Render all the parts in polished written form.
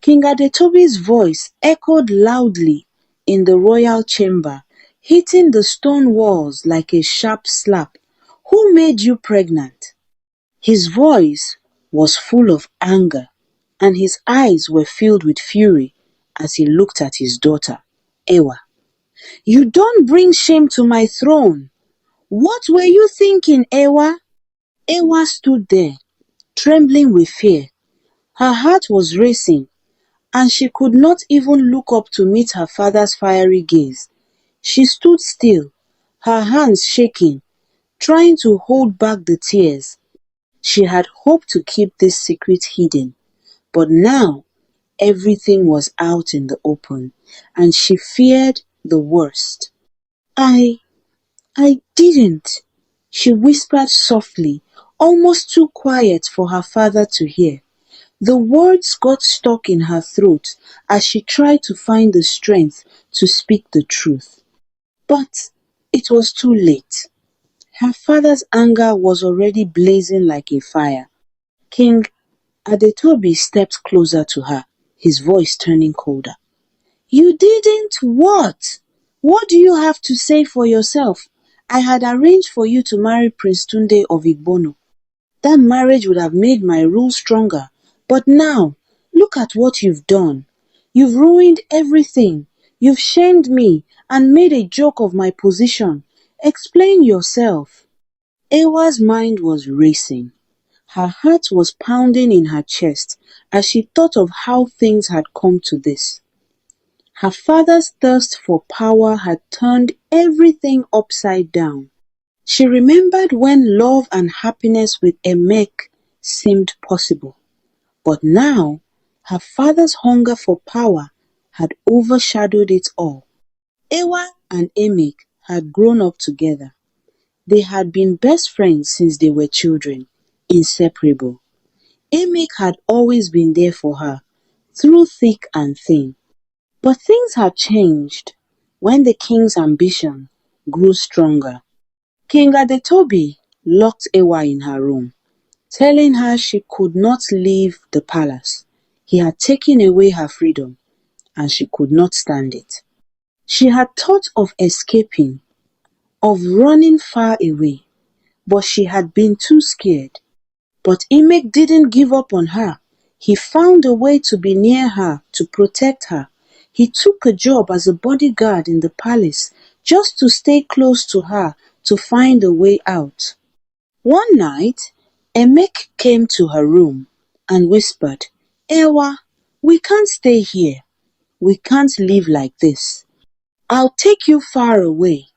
King Adetobi's voice echoed loudly in the royal chamber, hitting the stone walls like a sharp slap. Who made you pregnant? His voice was full of anger, and his eyes were filled with fury as he looked at his daughter, Ewa. You don't bring shame to my throne. What were you thinking, Ewa? Ewa stood there, trembling with fear. Her heart was racing, and she could not even look up to meet her father's fiery gaze. She stood still, her hands shaking, trying to hold back the tears. She had hoped to keep this secret hidden, but now everything was out in the open, and she feared the worst. I didn't, she whispered softly, almost too quiet for her father to hear. The words got stuck in her throat as she tried to find the strength to speak the truth. But it was too late. Her father's anger was already blazing like a fire. King Adetobi stepped closer to her, his voice turning colder. You didn't what? What do you have to say for yourself? I had arranged for you to marry Prince Tunde of Igbono. That marriage would have made my rule stronger. But now, look at what you've done. You've ruined everything. You've shamed me and made a joke of my position. Explain yourself. Ewa's mind was racing. Her heart was pounding in her chest as she thought of how things had come to this. Her father's thirst for power had turned everything upside down. She remembered when love and happiness with Emake seemed possible. But now, her father's hunger for power had overshadowed it all. Ewa and Emake had grown up together. They had been best friends since they were children, inseparable. Emake had always been there for her, through thick and thin. But things had changed when the king's ambition grew stronger. King Adetobi locked Ewa in her room, telling her she could not leave the palace. He had taken away her freedom, and she could not stand it. She had thought of escaping, of running far away, but she had been too scared. But Emake didn't give up on her. He found a way to be near her, to protect her. He took a job as a bodyguard in the palace, just to stay close to her, to find a way out. One night, Emake came to her room and whispered, Ewa, we can't stay here. We can't live like this. I'll take you far away,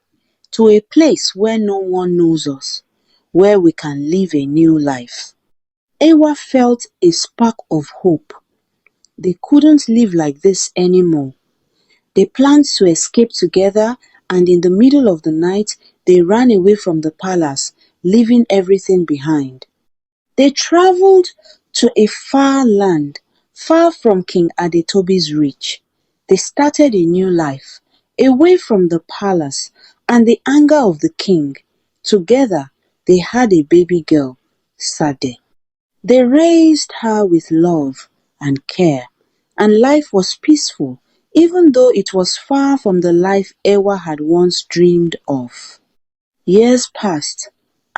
to a place where no one knows us, where we can live a new life. Ewa felt a spark of hope. They couldn't live like this anymore. They planned to escape together, and in the middle of the night, they ran away from the palace, leaving everything behind. They traveled to a far land, far from King Adetobi's reach. They started a new life, away from the palace and the anger of the king. Together, they had a baby girl, Sade. They raised her with love and care, and life was peaceful, even though it was far from the life Ewa had once dreamed of. Years passed,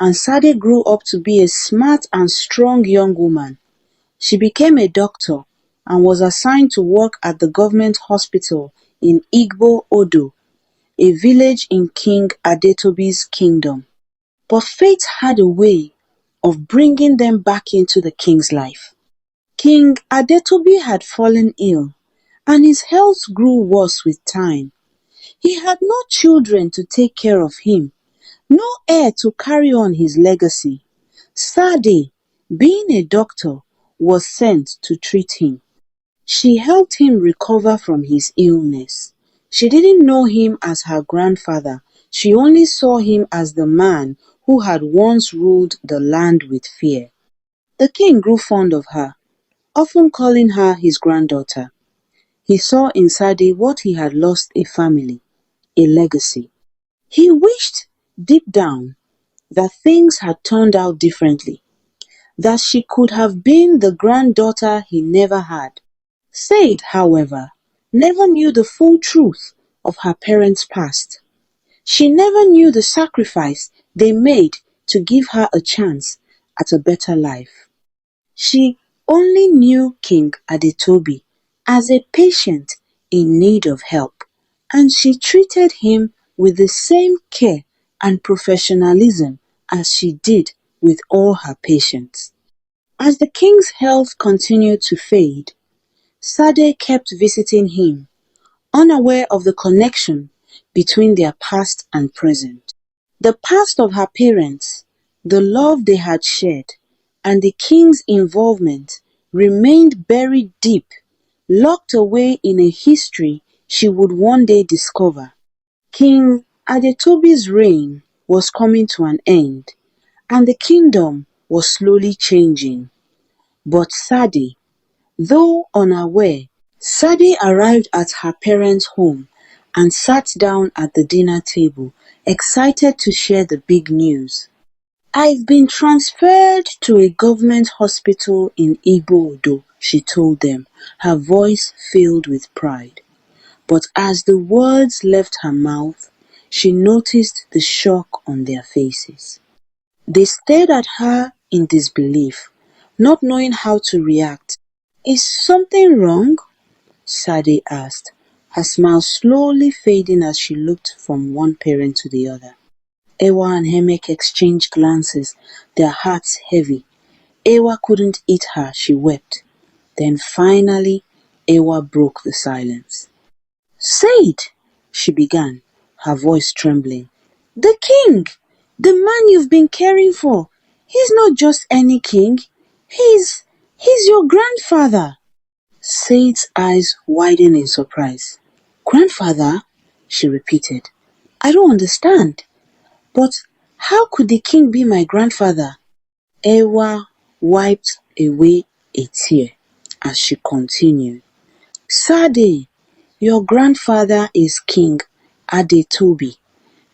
and Sade grew up to be a smart and strong young woman. She became a doctor and was assigned to work at the government hospital in Igbo Odo, a village in King Adetobi's kingdom. But fate had a way of bringing them back into the king's life. King Adetobi had fallen ill, and his health grew worse with time. He had no children to take care of him, no heir to carry on his legacy. Sade, being a doctor, was sent to treat him. She helped him recover from his illness. She didn't know him as her grandfather. She only saw him as the man who had once ruled the land with fear. The king grew fond of her, often calling her his granddaughter. He saw in Sade what he had lost: a family, a legacy. He wished deep down that things had turned out differently, that she could have been the granddaughter he never had. Sade, however, never knew the full truth of her parents' past. She never knew the sacrifice they made to give her a chance at a better life. She only knew King Adetobi as a patient in need of help, and she treated him with the same care and professionalism as she did with all her patients. As the king's health continued to fade, Sade kept visiting him, unaware of the connection between their past and present. The past of her parents, the love they had shared, and the king's involvement remained buried deep, locked away in a history she would one day discover. King Adetobi's reign was coming to an end, and the kingdom was slowly changing. But Sade, though unaware, Sade arrived at her parents' home and sat down at the dinner table, excited to share the big news. "I've been transferred to a government hospital in Igbo-Odo," she told them, her voice filled with pride. But as the words left her mouth, she noticed the shock on their faces. They stared at her in disbelief, not knowing how to react. "Is something wrong?" Sade asked, her smile slowly fading as she looked from one parent to the other. Ewa and Emake exchanged glances, their hearts heavy. Ewa couldn't eat her, she wept. Then finally, Ewa broke the silence. "Sade," she began, her voice trembling. "The king! The man you've been caring for! He's not just any king. He's your grandfather." Sade's eyes widened in surprise. "Grandfather?" she repeated. "I don't understand. But how could the king be my grandfather?" Ewa wiped away a tear as she continued. "Sade, your grandfather is King Adetobi.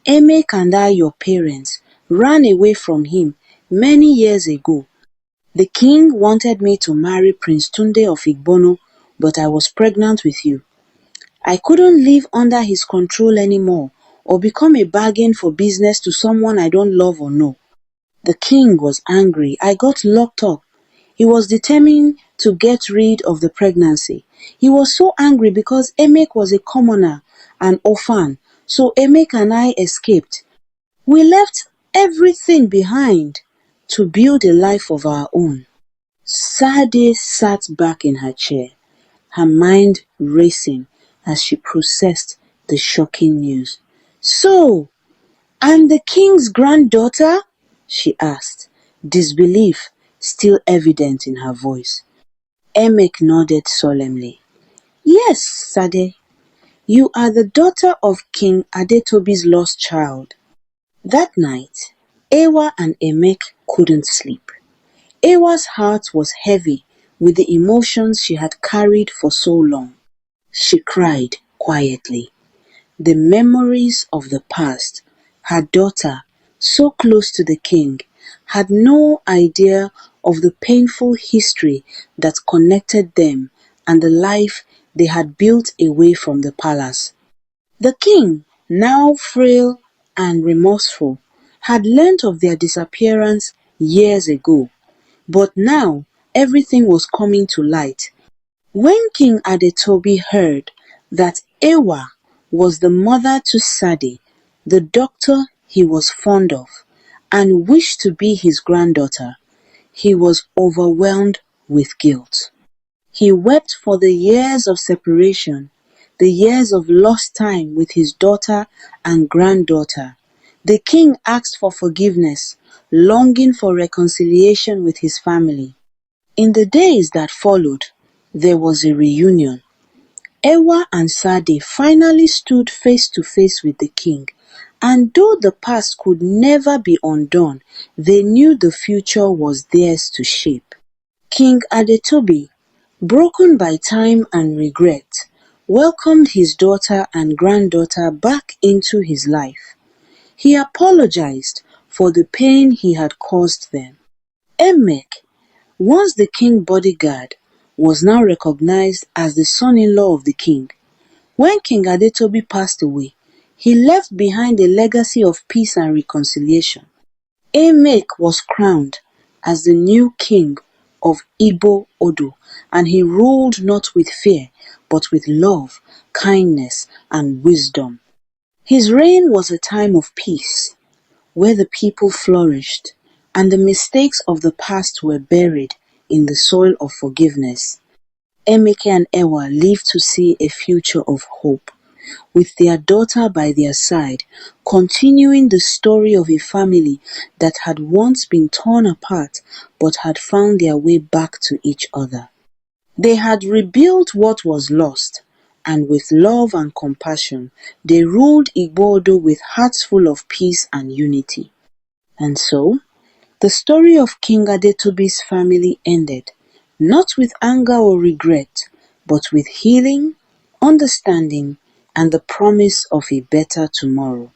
Emake and I, your parents, ran away from him many years ago. The king wanted me to marry Prince Tunde of Igbono, but I was pregnant with you. I couldn't live under his control anymore or become a bargain for business to someone I don't love or know. The king was angry. I got locked up. He was determined to get rid of the pregnancy. He was so angry because Emake was a commoner, an orphan, so Emake and I escaped. We left everything behind to build a life of our own." Sade sat back in her chair, her mind racing as she processed the shocking news. "So, I'm the king's granddaughter?" she asked, disbelief still evident in her voice. Emake nodded solemnly. "Yes, Sade, you are the daughter of King Adetobi's lost child." That night, Ewa and Emake couldn't sleep. Ewa's heart was heavy with the emotions she had carried for so long. She cried quietly. The memories of the past, her daughter, so close to the king, had no idea of the painful history that connected them and the life they had built away from the palace. The king, now frail and remorseful, had learnt of their disappearance years ago, but now everything was coming to light. When King Adetobi heard that Ewa was the mother to Sade, the doctor he was fond of, and wished to be his granddaughter, he was overwhelmed with guilt. He wept for the years of separation, the years of lost time with his daughter and granddaughter. The king asked for forgiveness, longing for reconciliation with his family. In the days that followed, there was a reunion. Ewa and Sade finally stood face to face with the king, and though the past could never be undone, they knew the future was theirs to shape. King Adetobi, broken by time and regret, welcomed his daughter and granddaughter back into his life. He apologized for the pain he had caused them. Emake, once the king's bodyguard, was now recognized as the son-in-law of the king. When King Adetobi passed away, he left behind a legacy of peace and reconciliation. Emake was crowned as the new king of Igbo Odo, and he ruled not with fear, but with love, kindness, and wisdom. His reign was a time of peace, where the people flourished, and the mistakes of the past were buried in the soil of forgiveness. Emake and Ewa lived to see a future of hope, with their daughter by their side, continuing the story of a family that had once been torn apart but had found their way back to each other. They had rebuilt what was lost, and with love and compassion, they ruled Igbo with hearts full of peace and unity. And so, the story of King Adetobi's family ended, not with anger or regret, but with healing, understanding, and the promise of a better tomorrow.